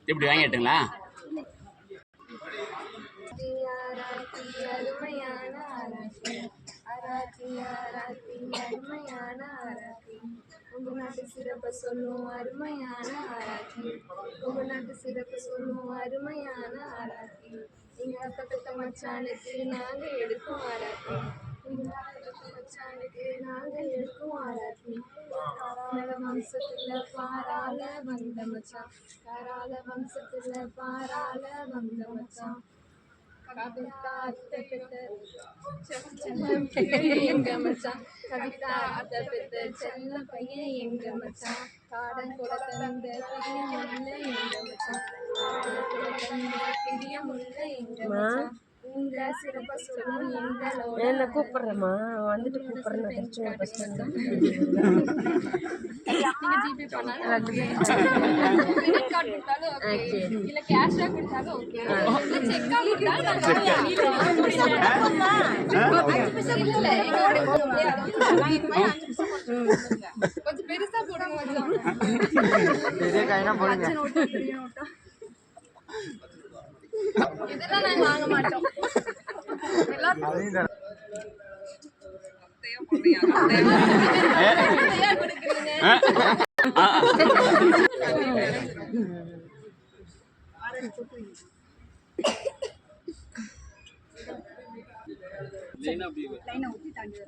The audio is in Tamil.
இப்படி வாங்கிட்டுங்களா? உங்க நாட்டு சிறப்பு சொல்லும் அருமையான ஆராய்ச்சி. உங்க நாட்டு சிறப்பு சொல்லும் அருமையான ஆராய்ச்சி. எங்க அத்த மச்சானுக்கு நாங்க எடுக்கும் ஆராய்ச்சி. எங்க அத்த மச்சானுக்கு நாங்க எடுக்கும் ஆராய்ச்சி. காரால வம்சத்துல பாரால வந்த மச்சான். காரால வம்சத்துல பாரால வந்த மச்சான். கவிதா அத்தை பெத்த செல்ல பையன் எங்க மச்சான். கவிதா அத்தை பெத்த செல்ல பையன் எங்க மச்சான். காடன் கூட தந்த பிரியமுள்ள எங்க மச்சான். காடன் கூட தந்த பிரியமுள்ள எங்க மச்சான். உங்க சிறப்ப சொல்லும் எங்களோட என்ன கூப்பிடுறேம்மா, வந்துட்டு கூப்பிடுறேன். ஜிபே பண்ணாலும் கிரெடிட் கார்டு கொடுத்தாலும் ஓகே, இல்ல கேஷா கொடுத்தாலும் ஓகே, இல்ல செக்கா கொடுத்தாலும் கொஞ்சம் பெருசா போடுங்க. இதெல்லாம் நாங்க வாங்க மாட்டோம். லைனா ஊத்தி தாண்டி